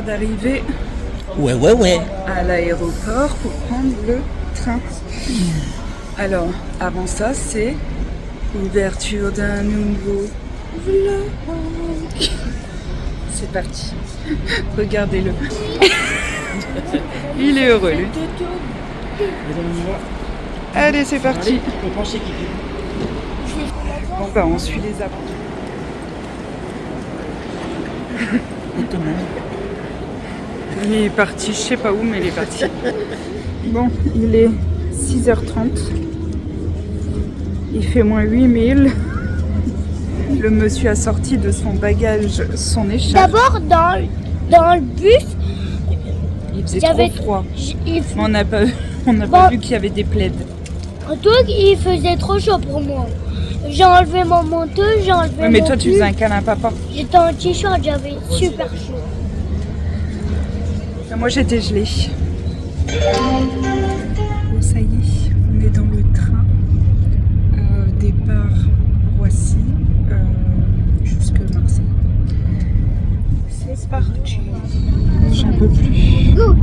d'arriver Ouais. à l'aéroport pour prendre le train. Alors, avant ça, c'est ouverture d'un nouveau vlog. C'est parti. Regardez-le. Il est heureux, lui. Allez, c'est parti. Bon, bah, on suit les aventures. Il est parti, je sais pas où, mais il est parti. Bon, il est 6h30. Il fait moins 8000. Le monsieur a sorti de son bagage son écharpe. D'abord, dans le bus, Il faisait il y avait trop froid. il, Mais on n'a pas vu qu'il y avait des plaids. donc, il faisait trop chaud pour moi. J'ai enlevé mon manteau, j'ai enlevé Ouais, mais mon toi, tu pull. faisais un câlin à papa. J'étais en t-shirt, j'avais super chaud. Moi, j'étais gelée. Bon, ça y est, on est dans le train. Départ Roissy jusque Marseille. C'est parti. J'en peux plus. Go.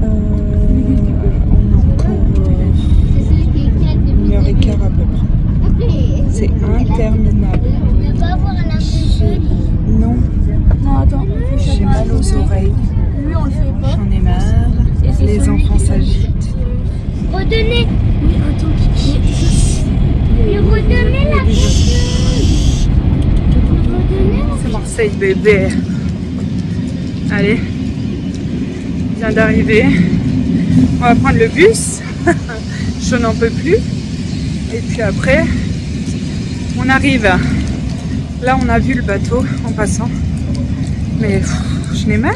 On a encore 1h15 à peu près. C'est interminable. On va voir la prochaine. Non, Attends. j'ai mal aux oreilles. Lui, on le fait pas. J'en ai marre. Les enfants s'agitent. Redonnez. Oui, attends, Kiki. Mais redonnez la prochaine. Redonnez la C'est Marseille, bébé. Allez, vient d'arriver. On va prendre le bus. Je n'en peux plus. Et puis après, on arrive. Là, on a vu le bateau en passant. Mais je n'ai marre.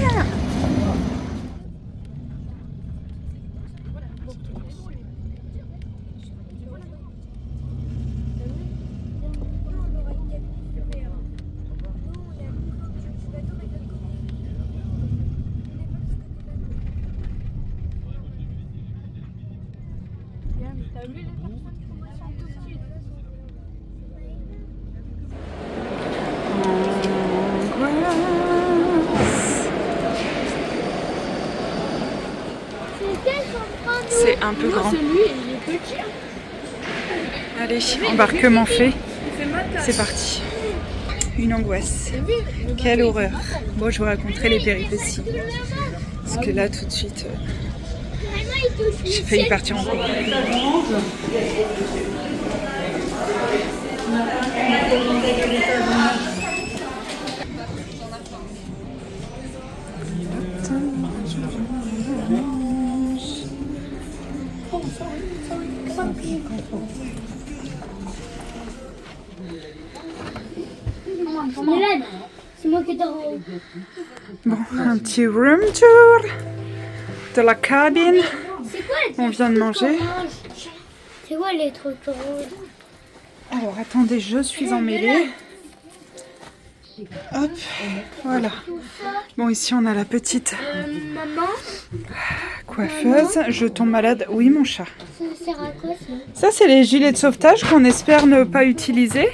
C'est un peu grand. Allez, embarquement fait. C'est parti. Une angoisse. Quelle horreur. Bon, je vous raconterai les péripéties. Parce que là, tout de suite, j'ai failli partir en cours. Mélène, c'est moi qui t'ai rendu. Bon, un petit room tour de la cabine. C'est quoi les On vient de manger. oranges? C'est quoi les trucs rouges? Alors, attendez, je suis emmêlée. Hop, voilà. Bon, ici, on a la petite Maman, coiffeuse. Je tombe malade. Oui, mon chat. ça sert à quoi ça? Ça, c'est les gilets de sauvetage qu'on espère ne pas utiliser.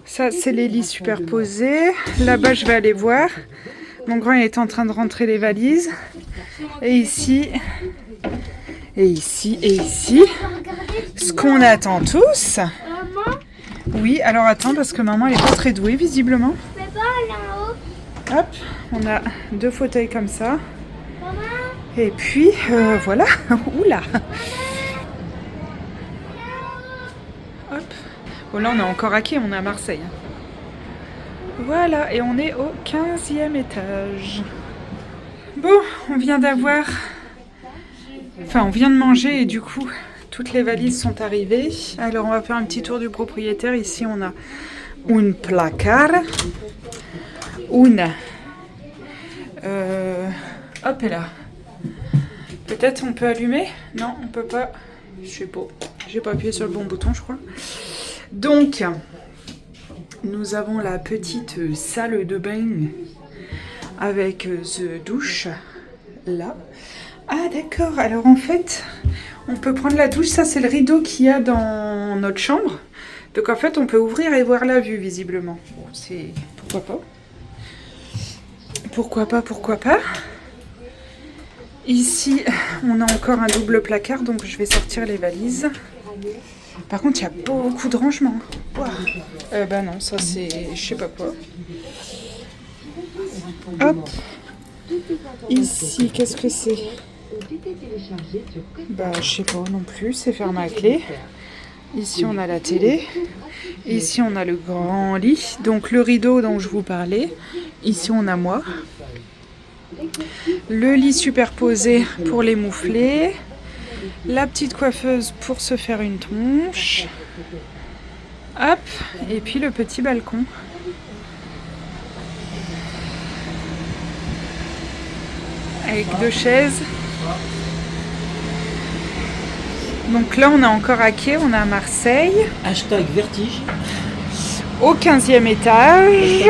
Ça, c'est les lits superposés. Là-bas, je vais aller voir. Mon grand il est en train de rentrer les valises. Et ici, et ici, et ici. Ce qu'on attend tous. Maman, Oui, alors attends, parce que maman, elle est pas très douée, visiblement. je peux pas aller en haut? Hop, on a 2 fauteuils comme ça. Maman, Et puis, voilà. Oula. Hop. Bon, là, on est encore à quai, on est à Marseille. Voilà, et on est au 15e étage. Bon, on vient d'avoir... Enfin, on vient de manger et du coup, toutes les valises sont arrivées. Alors, on va faire un petit tour du propriétaire. Ici, on a un placard. Hop, et là. Peut-être on peut allumer? Non, on peut pas. Je sais pas. J'ai pas appuyé sur le bon bouton, je crois. Donc, nous avons la petite salle de bain avec the douche là. Ah d'accord, alors en fait, on peut prendre la douche, ça c'est le rideau qu'il y a dans notre chambre. Donc en fait, on peut ouvrir et voir la vue visiblement. Bon, c'est... pourquoi pas. pourquoi pas, pourquoi pas. Ici, on a encore un double placard, donc je vais sortir les valises. Par contre, il y a beaucoup de rangements. Wow. Bah non, ça c'est je sais pas quoi. Hop. Ici, qu'est-ce que c'est? Bah je sais pas non plus, c'est fermé à clé. Ici, on a la télé. Ici, on a le grand lit. Donc le rideau dont je vous parlais. Ici, on a moi. Le lit superposé pour les mouflets. La petite coiffeuse pour se faire une tronche. Hop, et puis le petit balcon. Avec 2 chaises. Donc là, on est encore à quai, on est à Marseille. Hashtag vertige. Au 15e étage.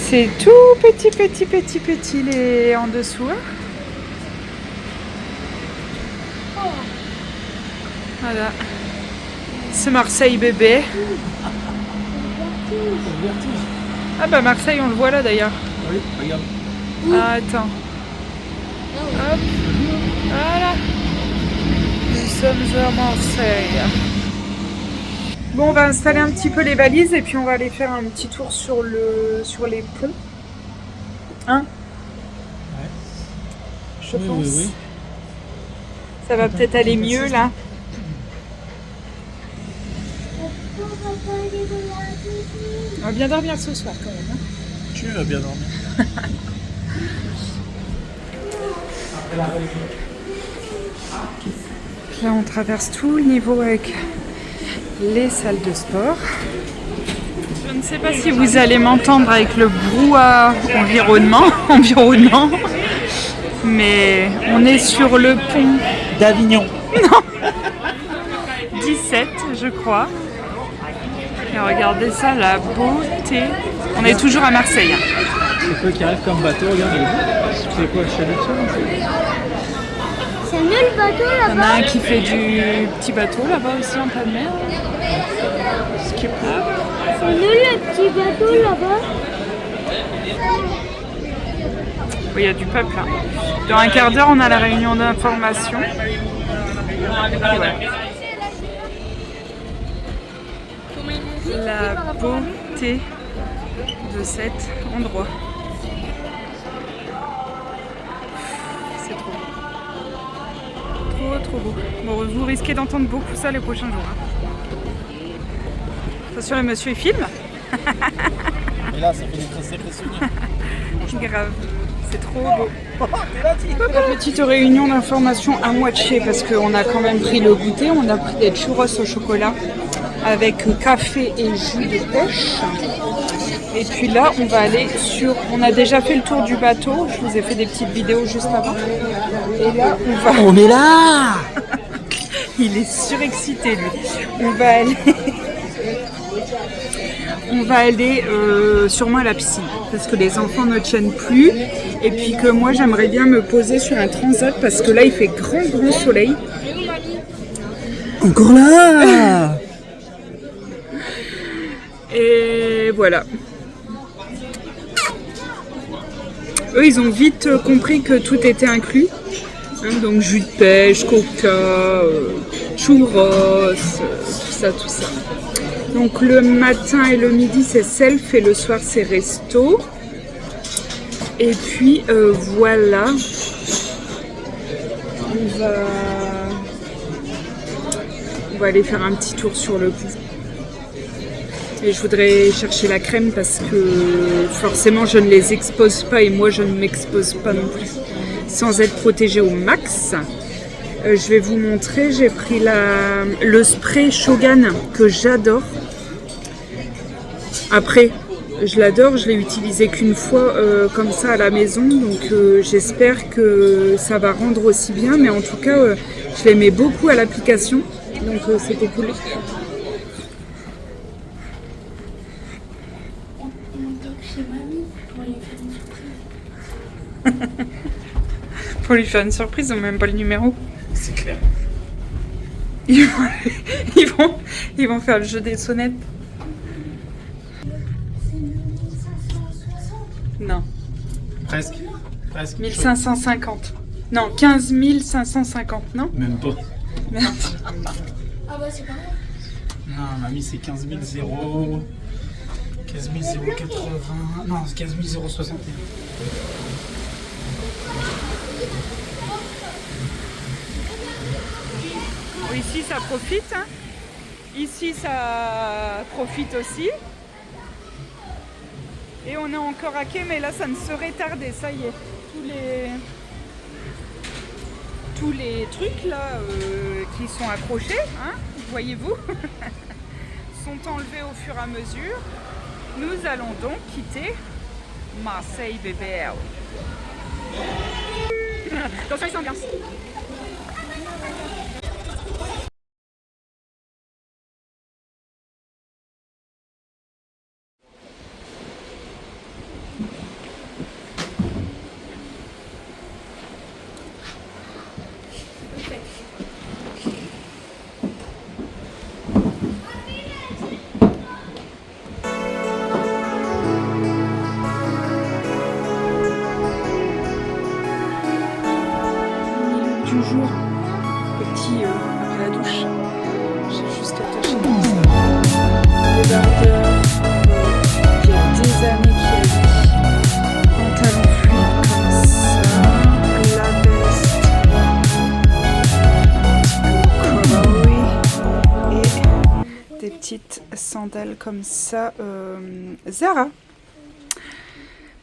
C'est tout petit les en dessous. Voilà. C'est Marseille bébé. Ah bah Marseille on le voit là d'ailleurs. Oui, regarde. Ah attends. Hop. Voilà. Nous sommes à Marseille. Bon, on va installer un petit peu les valises et puis on va aller faire un petit tour sur les ponts. Hein? Ouais. Je pense. Oui. Ça va peut-être aller mieux là. On va bien dormir ce soir quand même. Hein. Tu vas bien dormir. Là, on traverse tout le niveau avec les salles de sport. Je ne sais pas si vous allez m'entendre avec le brouhaha environnant, mais on est sur le pont D'Avignon. 17, je crois. Et regardez ça, la beauté. On est toujours à Marseille. C'est quoi qui arrive comme bateau? Regardez. C'est quoi le chalut? C'est nul le bateau Il y en a là-bas. un qui fait du petit bateau là-bas aussi en pleine mer. C'est nul le petit bateau là-bas. Oui, il y a du peuple là. Dans un quart d'heure, on a la réunion d'information. Ouais. La beauté de cet endroit. C'est trop beau. Trop beau. Bon, vous risquez d'entendre beaucoup ça les prochains jours. Hein. Attention, le monsieur il filme. Et là, ça fait des très sacrés souvenirs. Grave. C'est trop beau. La petite réunion d'information à moitié parce qu'on a quand même pris le goûter. On a pris des churros au chocolat avec café et jus de pêche. Et puis là, on va aller sur... On a déjà fait le tour du bateau. Je vous ai fait des petites vidéos juste avant. Et là, on va... On est là. Il est surexcité, lui. On va aller sûrement à la piscine parce que les enfants ne tiennent plus et puis que moi j'aimerais bien me poser sur un transat parce que là il fait grand soleil. Encore là. Et voilà. Eux ils ont vite compris que tout était inclus. Hein, donc jus de pêche, coca, churros, tout ça. Donc le matin et le midi c'est self et le soir c'est resto. Et puis voilà. On va aller faire un petit tour sur le pont. Et je voudrais chercher la crème parce que forcément je ne les expose pas et moi je ne m'expose pas non plus. Sans être protégée au max. Je vais vous montrer, j'ai pris le spray Shogun que j'adore. Après, je l'adore, je l'ai utilisé qu'une fois comme ça à la maison, donc j'espère que ça va rendre aussi bien, mais en tout cas, je l'aimais beaucoup à l'application, donc c'était cool. Pour lui faire une surprise, ils n'ont même pas le numéro. C'est clair. Ils vont faire le jeu des sonnettes. Non. Presque. Presque. 1550. Non, 15 550, non? Même pas. Merde. Ah bah c'est pas grave. Non, mamie, c'est 15 000. 15 080. Non, c'est 15 061. Bon, ici, ça profite. Hein. Ici, ça profite aussi. Et on est encore à quai, mais là, ça ne serait tardé. Ça y est. Tous les trucs là qui sont accrochés, hein, voyez-vous, sont enlevés au fur et à mesure. Nous allons donc quitter Marseille bébé. Attention, il s'ambiance. Du jour, petit après la douche, j'ai juste attaché des débardeurs il y a des années qui a mis pantalon fluide comme ça, la veste colorée et des petites sandales comme ça. Zara,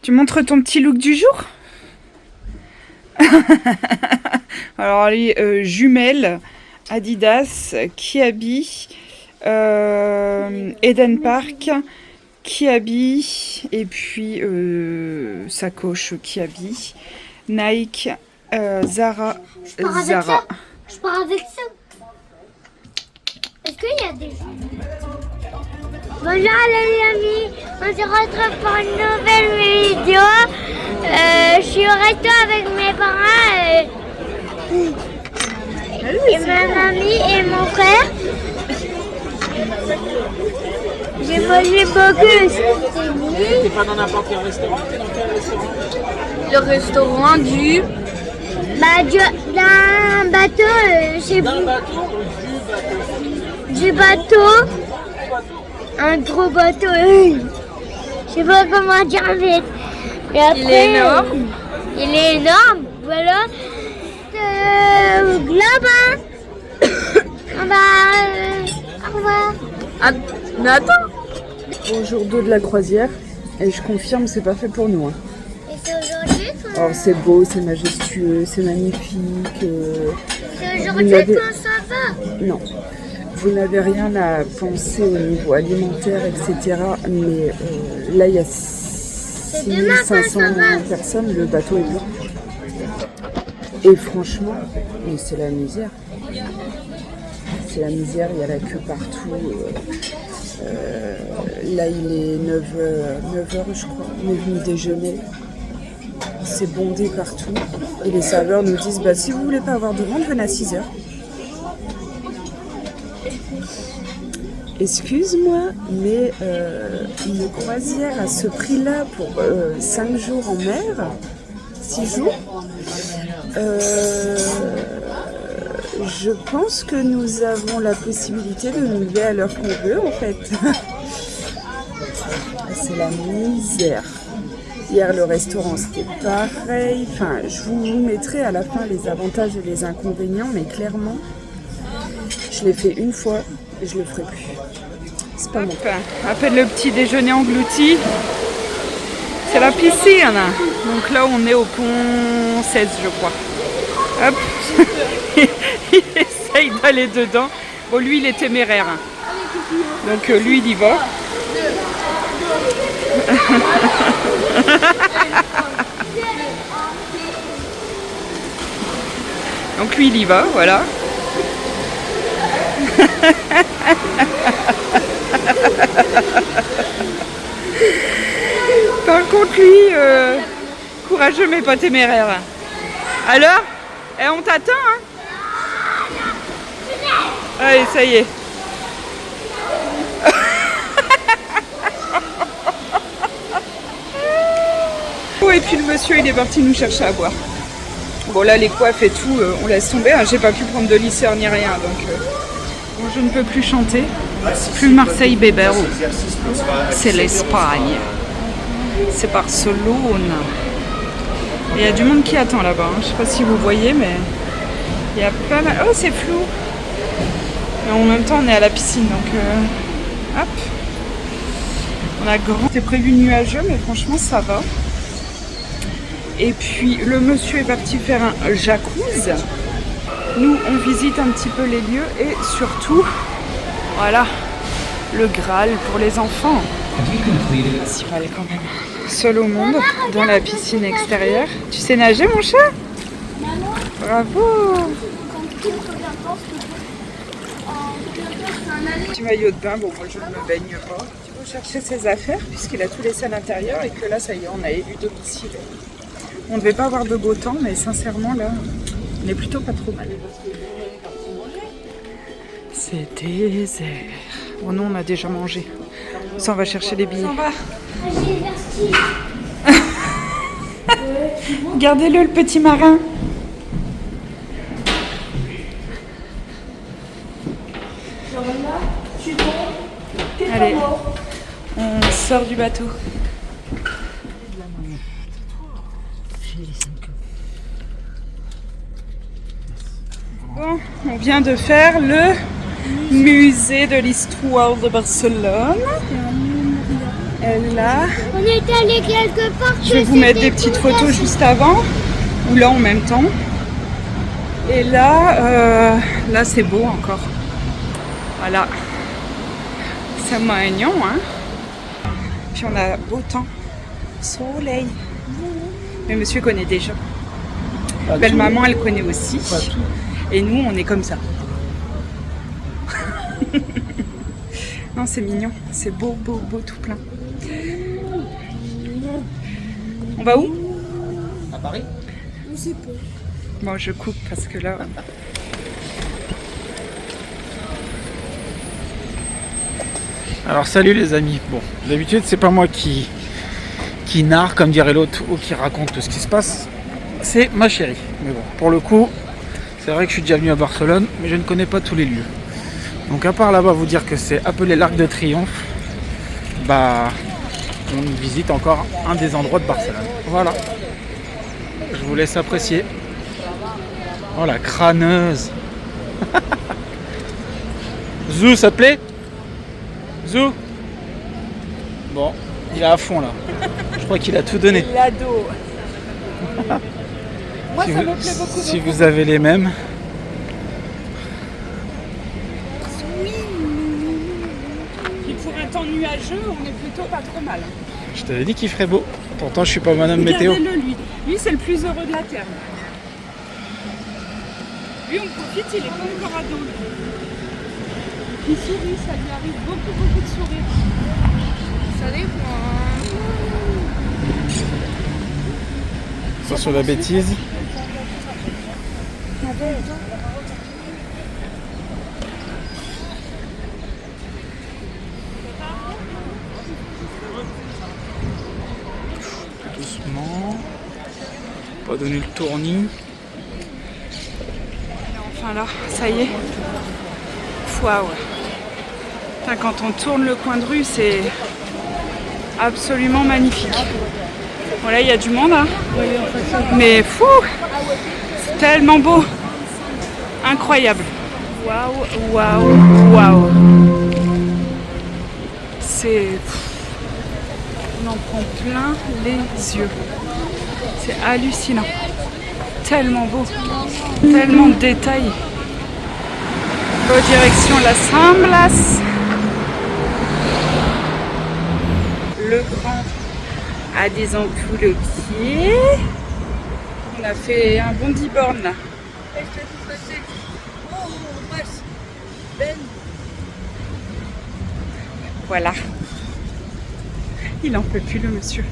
tu montres ton petit look du jour? Alors les jumelles Adidas, Kiabi, Eden Park, Kiabi et puis sacoche Kiabi, Nike, Zara, Zara. Je pars avec ça. Est-ce qu'il y a des... Bonjour les amis, on se retrouve pour une nouvelle vidéo. Je suis au resto avec mes parents et ma mamie et mon frère. J'ai mangé beaucoup. T'es pas dans n'importe quel restaurant, t'es dans quel restaurant? Le restaurant du... D'un bateau, chez D'un vous. bateau ou Du bateau. Un gros bateau. Je sais pas comment dire vite. Et après, Il est énorme. Il est énorme. Voilà. Là-bas. Au revoir. Ah, mais attends. Au jour 2 de la croisière, et je confirme, c'est pas fait pour nous. Hein. Et c'est aujourd'hui qu'on... Alors c'est beau, c'est majestueux, c'est magnifique. C'est vous aujourd'hui n'avez- qu'on s'en va. Non, vous n'avez rien à penser au niveau alimentaire, etc. Mais là, il y a demain qu'on 6500 s'en va. personnes, le bateau est plein. Et franchement, mais c'est la misère. C'est la misère, il y a la queue partout. Là, il est 9h, je crois. On est venu déjeuner. C'est bondé partout. Et les serveurs nous disent, bah, si vous voulez pas avoir de vente, venez à 6h. Excuse-moi, mais une croisière à ce prix-là pour 5 jours en mer, 6 jours, je pense que nous avons la possibilité de nous lever à l'heure qu'on veut, en fait. C'est la misère. Hier, le restaurant, c'était pareil. Enfin, je vous mettrai à la fin les avantages et les inconvénients, mais clairement, je l'ai fait une fois et je le ferai plus. C'est pas mon cas. À peine le petit déjeuner englouti. C'est la piscine. Donc là, on est au pont 16, je crois. Hop. Il essaye d'aller dedans. Bon, lui, il est téméraire. Donc lui, il y va. Donc lui, il y va, voilà. Par contre, lui, courageux mais pas téméraire. Alors, on t'attend, hein? Allez, ça y est. et puis le monsieur il est parti nous chercher à boire. Bon là les coiffes et tout, on laisse tomber, hein. J'ai pas pu prendre de lisseur ni rien, donc bon, je ne peux plus chanter. C'est plus Marseille Bébert, c'est l'Espagne, c'est Barcelone. Il y a du monde qui attend là-bas, hein. Je sais pas si vous voyez, mais il y a pas mal. Oh c'est flou. Mais en même temps on est à la piscine, donc hop. On a grand. C'est prévu nuageux, mais franchement ça va. Et puis le monsieur est parti faire un jacuzzi. Nous on visite un petit peu les lieux et surtout, voilà, le Graal pour les enfants. S'il fallait quand même. Seul au monde, dans la piscine extérieure. Tu sais nager mon chat? Bravo. Petit maillot de bain, bon moi je ne me baigne pas. Il faut chercher ses affaires puisqu'il a tout laissé à l'intérieur et que là ça y est, on a élu domicile. On ne devait pas avoir de beau temps, mais sincèrement là, on est plutôt pas trop mal. C'est désert. Bon nous on a déjà mangé. Ça on va chercher les billets. Regardez-le le petit marin. Allez, on sort du bateau. Bon, on vient de faire le musée de l'histoire de Barcelone. Elle là. On est allé quelque part. Je vais vous mettre des petites photos juste avant, ou là en même temps. Et là, là c'est beau encore. Voilà. C'est mignon, hein. Puis on a beau temps. Soleil. Mais monsieur connaît déjà. Belle maman, elle connaît aussi. Et nous, on est comme ça. Non, c'est mignon. C'est beau, beau, beau, tout plein. On va où? À Paris? Je sais pas. Bon, je coupe parce que là... Alors salut les amis. Bon, d'habitude c'est pas moi qui narre comme dirait l'autre ou qui raconte tout ce qui se passe. C'est ma chérie. Mais bon, pour le coup, c'est vrai que je suis déjà venu à Barcelone, mais je ne connais pas tous les lieux. Donc à part là-bas vous dire que c'est appelé l'Arc de Triomphe, bah on visite encore un des endroits de Barcelone. Voilà. Je vous laisse apprécier. Oh la crâneuse. Zou, ça te plaît? Zou. Bon, il est à fond là. Je crois qu'il a tout donné. L'ado. Moi, Si ça vous, me plaît beaucoup. si vous avez les mêmes. Puis pour un temps nuageux, on est plutôt pas trop mal. Je t'avais dit qu'il ferait beau. Pourtant, je suis pas madame météo. Regardez-le, lui. Lui, c'est le plus heureux de la Terre. Lui, on profite, il est pas encore ado. Il sourit, ça lui arrive beaucoup, beaucoup de sourires. Ça dépend. Ça sur la bêtise. Doucement. Pas donner le tournis. Enfin là, ça y est. Waouh. Putain, quand on tourne le coin de rue, c'est absolument magnifique. Bon là, il y a du monde, hein. Mais fou, c'est tellement beau. Incroyable. Waouh, waouh, waouh. C'est... On en prend plein les yeux. C'est hallucinant. Tellement beau. Tellement de détails. Direction Las Ramblas. Le grand a des ampoules aux pieds. On a fait un bon 10 bornes là. Voilà. Il en peut plus le monsieur.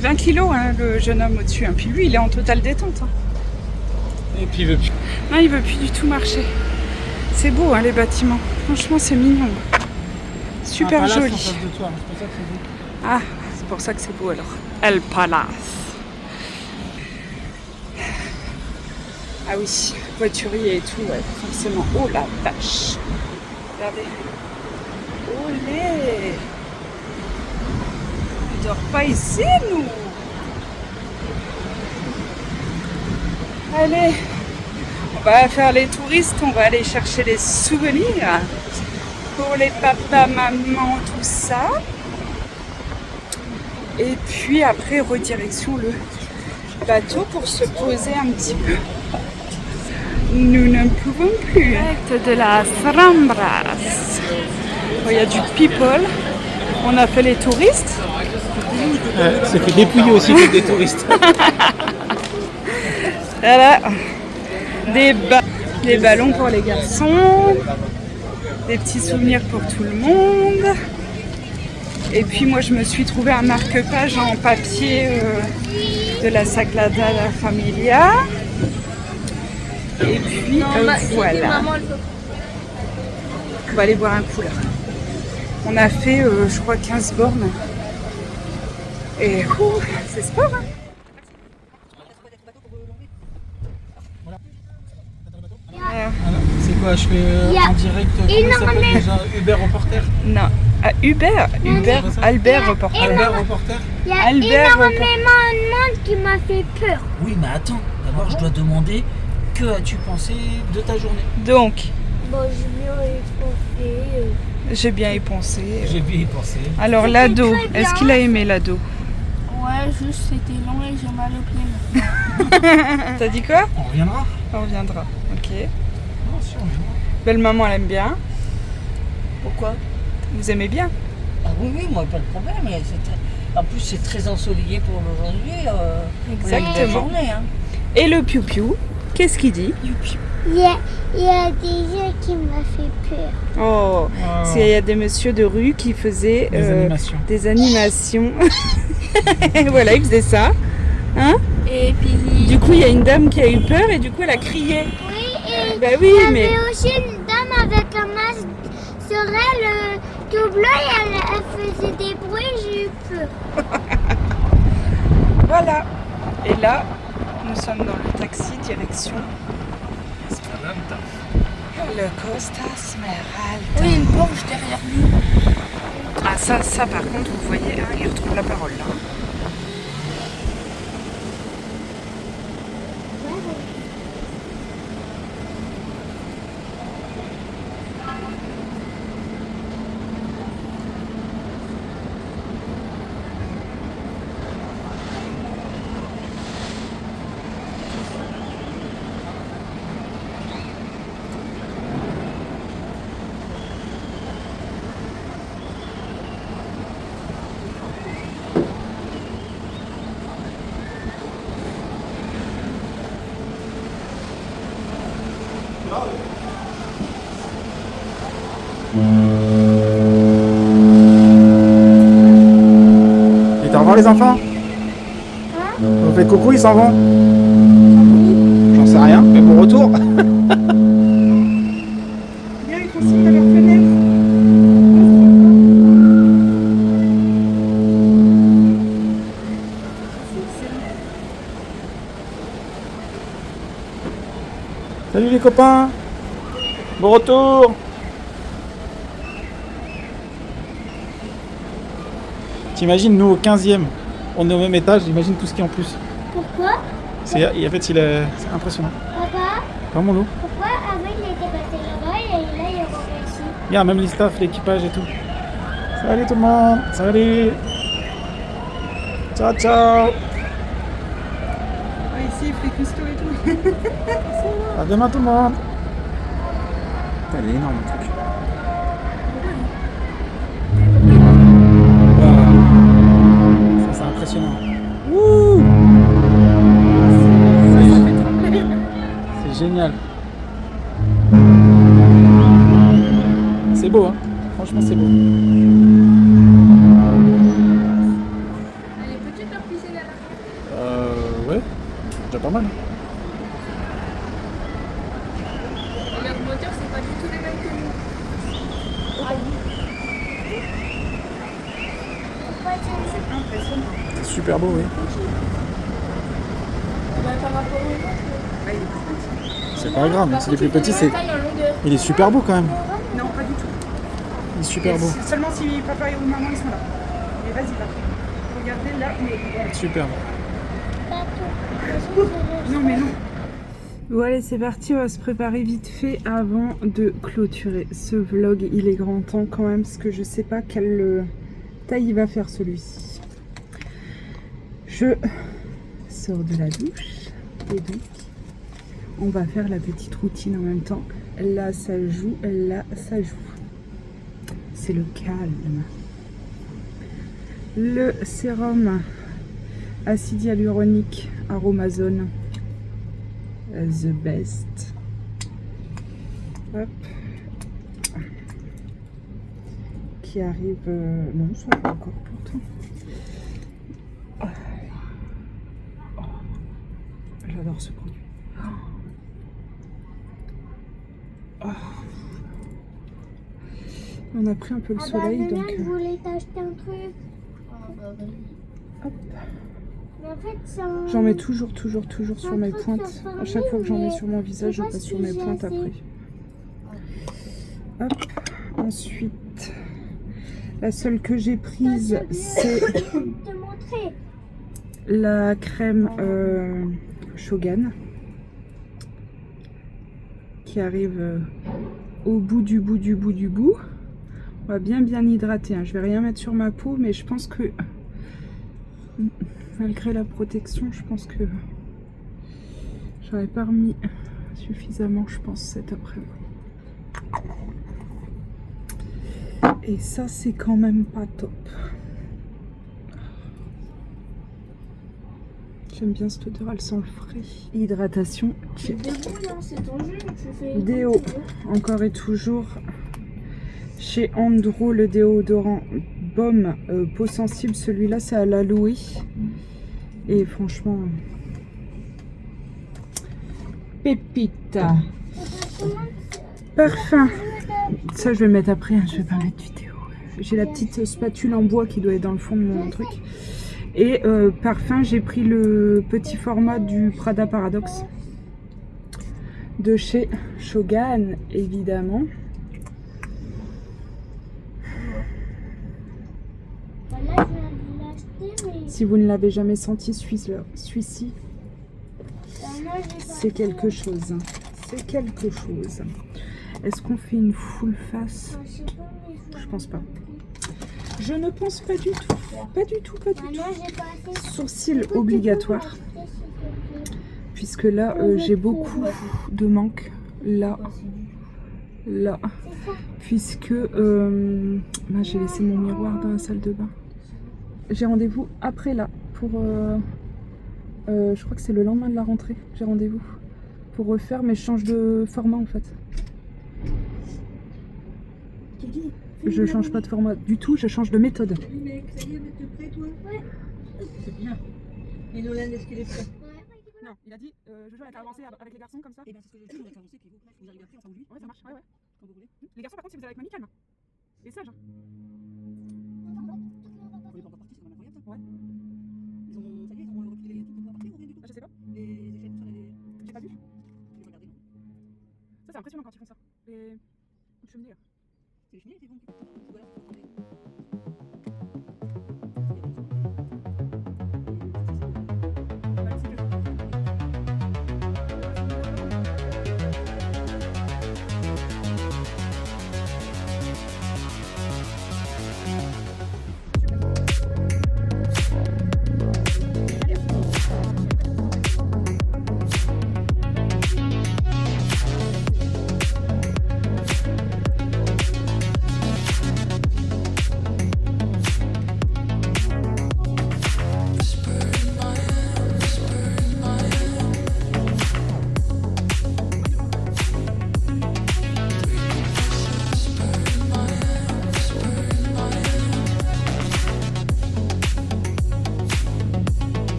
20 kilos hein, le jeune homme au-dessus. Hein. Puis lui il est en totale détente. Hein. Et puis il veut plus. Non, il veut plus du tout marcher. C'est beau, hein, les bâtiments. Franchement, c'est mignon. Super Un palace en joli. face de toi, c'est pour ça que c'est beau. Ah, c'est pour ça que c'est beau alors. El Palace. Ah oui, voiturier et tout, ouais, forcément. Oh la vache. Regardez. Olé. On dort pas ici, nous. Allez. On va faire les touristes, on va aller chercher des souvenirs. Pour les papas, mamans, tout ça. Et puis après, redirection le bateau pour se poser un petit peu. Nous ne pouvons plus. De la Sarambras. Il y a du people. On a fait les touristes. C'est fait dépouiller aussi que des touristes. Voilà. Des ballons pour les garçons. Des petits souvenirs pour tout le monde. Et puis moi je me suis trouvé un marque-page en papier de la Sagrada Familia. Et puis voilà. On va aller boire un coup là. On a fait je crois 15 bornes. Et c'est sport hein. C'est quoi, je fais en direct, comment ça s'appelle déjà, Uber Reporter? Non, Albert Reporter. Albert Reporter? Il y a Albert énormément de monde qui m'a fait peur. Oui, mais attends, d'abord je dois demander que as-tu pensé de ta journée? Donc, Bon, j'ai bien y pensé. J'ai bien y pensé. Alors C'était l'ado, très bien. est-ce qu'il a aimé l'ado? Ouais, juste c'était long et j'ai mal au pied. T'as dit quoi? On reviendra? On reviendra. Ok. Non, si, on reviendra. Belle maman, elle aime bien. Pourquoi? Vous aimez bien? Ah oui, oui, moi pas de problème. Mais en plus, c'est très ensoleillé pour aujourd'hui. Exactement. Une belle journée, hein. Et le piou-piou, qu'est-ce qu'il dit? Il y a des gens qui m'ont fait peur. Oh, il y a des messieurs de rue qui faisaient Des animations. des animations. Voilà, ils faisaient ça. Hein? Et puis, Du coup, il y a une dame qui a eu peur et du coup, elle a crié. Oui, et Bah oui, il y mais... avait aussi une dame avec un masque sur elle tout bleu et elle faisait des bruits, j'ai eu peur. Voilà. Et là, nous sommes dans le taxi direction le Costa Smeralda. oui, une Porsche derrière lui. Ah ça par contre, vous voyez, hein, il retrouve la parole là. Et au revoir les enfants? Vous faites coucou, ils s'en vont? J'en sais rien, mais bon retour. Bien, ils font signe à leur fenêtre. Salut les copains. Bon retour. T'imagines, nous au 15e, on est au même étage, imagine tout ce qu'il y a en plus. Pourquoi? C'est impressionnant. Papa, Vraiment nous. pourquoi avant il était passé là-bas et là il est revenu ici? Il y a même les staff, l'équipage et tout. Salut tout le monde. Salut. Ciao ciao. Ah, ici, il fait cuistot et tout. À demain tout le monde. Putain, il est énorme le truc. Waouh. Ça c'est impressionnant. Wouh. C'est génial. C'est beau hein. Franchement c'est beau. Elle est petite leur piscine à la Ouais. Déjà pas mal. Et leurs moteurs, c'est pas du tout les mêmes que nous. t'impressionne? C'est super beau, oui. Par rapport au Ah, il est plus petit. C'est pas grave, même si les plus petits, c'est... taille en longueur. Il est super beau quand même. Non, pas du tout. Il est super Et beau. seulement si papa et maman ils sont là. Mais vas-y là. Regardez là, mais... Super. Non mais non. Bon allez c'est parti, on va se préparer vite fait avant de clôturer ce vlog. Il est grand temps quand même parce que je sais pas quelle taille il va faire celui-ci. Je sors de la douche et donc on va faire la petite routine en même temps. Là ça joue, là ça joue. C'est le calme. Le sérum acide hyaluronique Aromazone, the best. Hop. Qui arrive. Non, ça va encore pourtant. Oh. J'adore ce produit. Oh. On a pris un peu le soleil donc. Je voulais t'acheter un truc. Hop. Mais en fait, ça... J'en mets toujours sur mes pointes. À chaque fois que j'en mets sur mon visage, je passe sur mes pointes après. Hop. Ensuite, la seule que j'ai prise, c'est te montrer. la crème Shogan qui arrive au bout du bout. On va bien hydrater. Hein. Je vais rien mettre sur ma peau, mais je pense que malgré la protection, je pense que j'en ai pas remis suffisamment, je pense, cet après-midi. Et ça, c'est quand même pas top. J'aime bien cette odeur, elle sent le frais. Hydratation, check. C'est ton jus, tu fais... Déo, encore et toujours. Chez Andro, le déodorant Baume peau sensible, celui-là c'est à l'aloe. Et franchement, pépite. Parfum. Ça je vais le mettre après, hein. Je vais pas mettre vidéo. J'ai la petite spatule en bois qui doit être dans le fond de mon truc. Et parfum, j'ai pris le petit format du Prada Paradoxe. De chez Shogan, évidemment. Là, je viens de l'acheter, mais... Si vous ne l'avez jamais senti, celui-ci, c'est quelque chose. C'est quelque chose. Est-ce qu'on fait une full face? Je pense pas. Je ne pense pas du tout. Pas du tout. Sourcils obligatoires. Puisque là, j'ai beaucoup de manque. Là. Puisque j'ai laissé mon miroir dans la salle de bain. J'ai rendez-vous après là. Pour je crois que c'est le lendemain de la rentrée. J'ai rendez-vous pour refaire, mais je change de format en fait. Je change pas de format du tout, je change de méthode. Oui, mais ça y est, t'es prêt, toi? Ouais. C'est bien. Et Nolan, est-ce qu'il est prêt? Non, il a dit Jojo elle a avancé avec les garçons comme ça. Eh bien, c'est ce que je dis, on a avancé, puis vous arrivez après, enfin lui. Ouais, ça marche, ouais. Quand vous voulez. Les garçons, par contre, si vous allez avec mamie, calme. Et sage. Hein. On est pas encore partis, c'est quand même incroyable ça. Ouais. Ça y est, ils ont repris les trucs qu'on doit partir ou rien du tout? Je sais pas, Les échelles, tout ça, j'ai pas vu. je vais regarder, non? Ça, c'est impressionnant quand ils font ça. Les cheminées là. C'est les cheminées, les vents qui... Ou alors, attendez.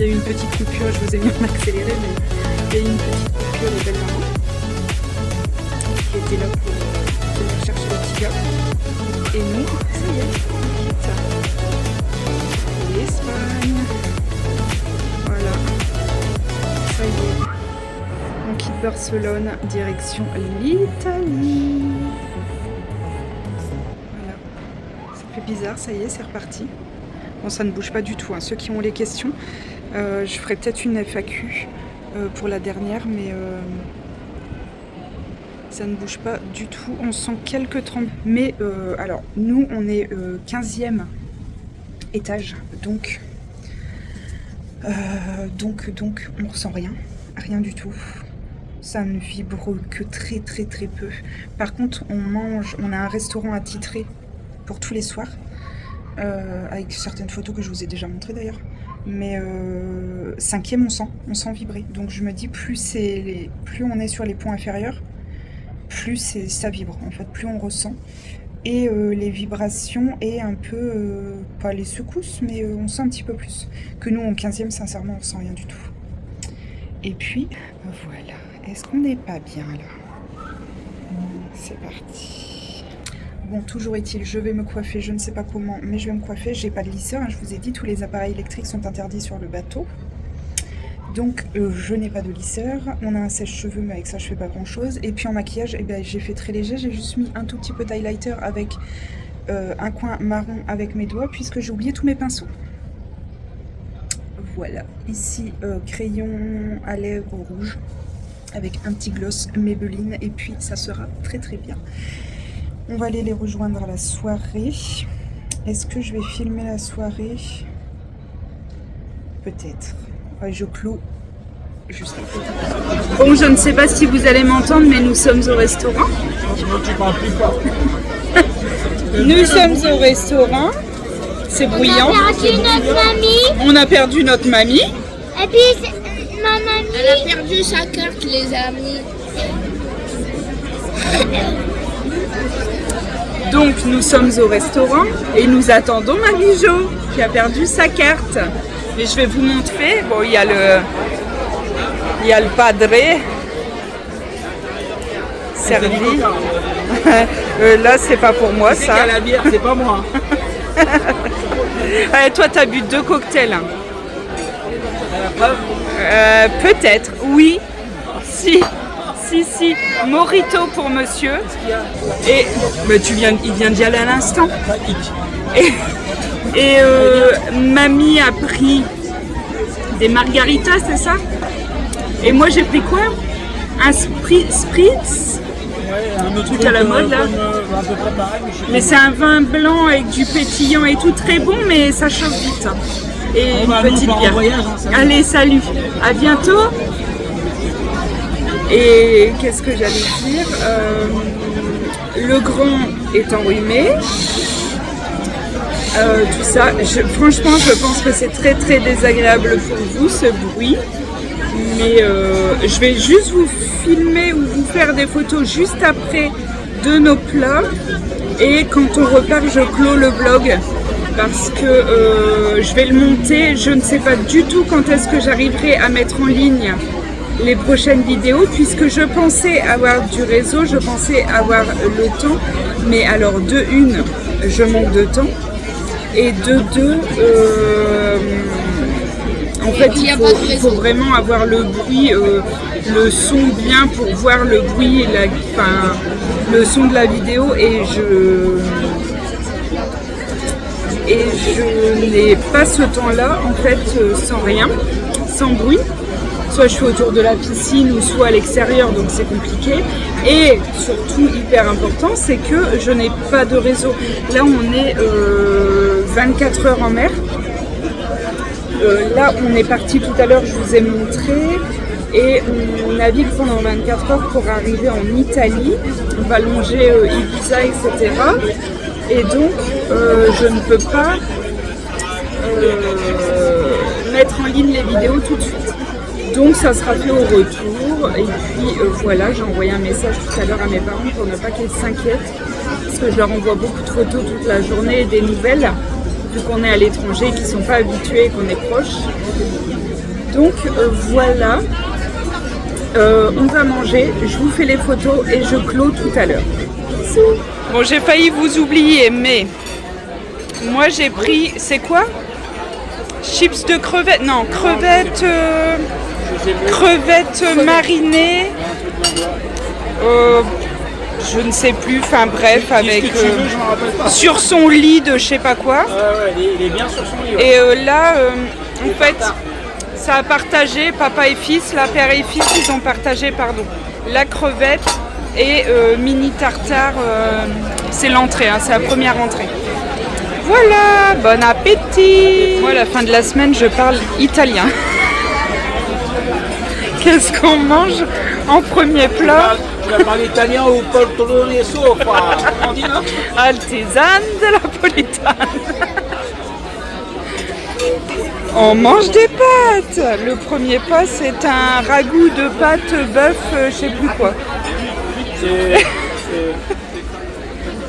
Il y a eu une petite coupure, je vous ai mis en accéléré, mais il y a eu une petite coupure de belle-maman qui était là pour venir chercher le petit gars. Et nous, ça y est, on quitte. Barcelone, direction l'Italie. Voilà. Ça fait bizarre, ça y est, c'est reparti. Bon, ça ne bouge pas du tout, hein. Ceux qui ont les questions, je ferai peut-être une FAQ pour la dernière, mais ça ne bouge pas du tout. On sent quelques tremblements. Mais alors, nous, on est 15e étage, donc on ressent rien du tout. Ça ne vibre que très peu. Par contre, on a un restaurant attitré pour tous les soirs, avec certaines photos que je vous ai déjà montrées d'ailleurs. Mais 5e, on sent vibrer. Donc je me dis, plus on est sur les points inférieurs, plus ça vibre. En fait, plus on ressent. Et les vibrations et un peu, pas les secousses, mais on sent un petit peu plus. Que nous, en 15e, sincèrement, on sent rien du tout. Et puis, voilà. Est-ce qu'on n'est pas bien, là? C'est parti. Bon, toujours est-il, je vais me coiffer, je ne sais pas comment, mais je vais me coiffer. J'ai pas de lisseur, hein, je vous ai dit, tous les appareils électriques sont interdits sur le bateau. Donc, je n'ai pas de lisseur. On a un sèche-cheveux, mais avec ça, je fais pas grand-chose. Et puis en maquillage, eh ben, j'ai fait très léger. J'ai juste mis un tout petit peu d'highlighter avec un coin marron avec mes doigts, puisque j'ai oublié tous mes pinceaux. Voilà. Ici, crayon à lèvres rouge, avec un petit gloss Maybelline. Et puis, ça sera très bien. On va aller les rejoindre à la soirée. Est-ce que je vais filmer la soirée? Peut-être. Ouais, je clôt juste après. Bon, je ne sais pas si vous allez m'entendre, mais nous sommes au restaurant. Nous sommes au restaurant. C'est bruyant. On a perdu notre mamie. On a perdu notre mamie. Et puis, ma mamie. Elle a perdu sa carte, les amis. Donc, nous sommes au restaurant et nous attendons Mamie Jo qui a perdu sa carte. Mais je vais vous montrer. Bon, il y a le padré servi. Là, c'est pas pour moi, ça. C'est la bière, c'est pas moi. Allez, toi, t'as bu 2 cocktails. Peut-être, oui. Si. Morito pour monsieur. Et mais il vient d'y aller à l'instant. Et mamie a pris des margaritas, c'est ça? Et moi j'ai pris quoi? Un spritz. Un autre truc à la mode là. À peu près pareil, mais c'est un vin blanc avec du pétillant et tout, très bon, mais ça chauffe vite. Et une petite bière. Allez, salut, à bientôt. Et qu'est-ce que j'allais dire? Le grand est enrhumé. Tout ça, franchement, je pense que c'est très désagréable pour vous, ce bruit. Mais je vais juste vous filmer ou vous faire des photos juste après de nos plats. Et quand on repart, je clôt le vlog parce que je vais le monter. Je ne sais pas du tout quand est-ce que j'arriverai à mettre en ligne les prochaines vidéos, puisque je pensais avoir du réseau, je pensais avoir le temps, mais alors de une, je manque de temps, et de deux, en fait il faut vraiment avoir le bruit, le son bien pour voir le bruit, le son de la vidéo, et je n'ai pas ce temps-là en fait, sans rien, sans bruit. Soit je suis autour de la piscine ou soit à l'extérieur, donc c'est compliqué. Et surtout, hyper important, c'est que je n'ai pas de réseau. Là, on est 24 heures en mer. Là, on est parti tout à l'heure, je vous ai montré. Et on navigue pendant 24 heures pour arriver en Italie. On va longer Ibiza, etc. Et donc, je ne peux pas mettre en ligne les vidéos tout de suite. Donc ça sera fait au retour. Et puis voilà, j'ai envoyé un message tout à l'heure à mes parents pour ne pas qu'ils s'inquiètent, parce que je leur envoie beaucoup de photos toute la journée et des nouvelles, vu qu'on est à l'étranger et qu'ils ne sont pas habitués et qu'on est proches. Donc voilà, on va manger, je vous fais les photos et je clôt tout à l'heure. Bon, j'ai failli vous oublier, mais moi j'ai pris, c'est quoi? Chips de crevettes, non, crevettes marinées Je ne sais plus, enfin bref, avec Dis ce que tu veux, je m'en rappelle pas. sur son lit de je sais pas quoi. Ouais, il est bien sur son lit. Ouais. Et là, en fait, ça a partagé, papa et fils, là, père et fils, ils ont partagé, pardon, la crevette et mini tartare, c'est l'entrée, hein, c'est la première entrée. Voilà, bon appétit. Moi, à la fin de la semaine, je parle italien. Qu'est-ce qu'on mange en premier plat? Tu vas parler italien ou poltrone sofa. On dit non? Artisan de napolitane. On mange des pâtes. Le premier pas, c'est un ragoût de pâtes bœuf, je sais plus quoi.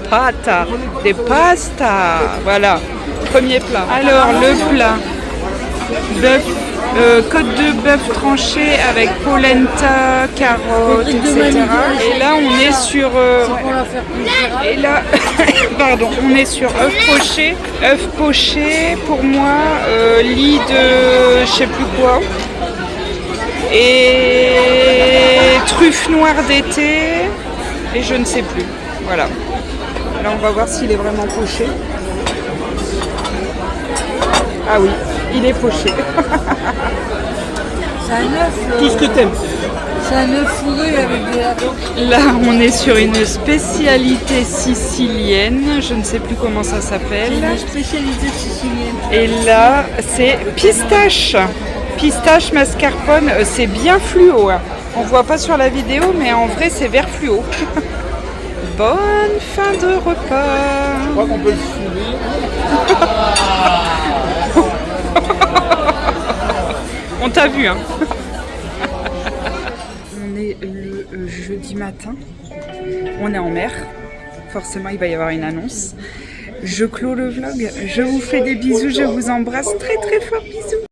Pata, des pasta. Voilà, premier plat. Alors, le plat. Bœuf, côte de bœuf tranchée avec polenta, carottes, etc. Et là, on est sur... Et là, pardon, on est sur œuf poché pour moi, lit de je sais plus quoi, et truffe noire d'été, et je ne sais plus. Voilà. Là, on va voir s'il est vraiment poché. Ah oui, il est poché. C'est un œuf. Tout ce que t'aimes. C'est un œuf fourré avec des lardons. Là, on est sur une spécialité sicilienne. Je ne sais plus comment ça s'appelle. Une spécialité sicilienne. Et là, c'est pistache. Pistache mascarpone. C'est bien fluo. Hein. On voit pas sur la vidéo, mais en vrai, c'est vert fluo. Bonne fin de repas. Je crois qu'on peut le fumer. On t'a vu, hein. On est le jeudi matin. On est en mer. Forcément, il va y avoir une annonce. Je clôt le vlog. Je vous fais des bisous. Je vous embrasse très très fort. Bisous.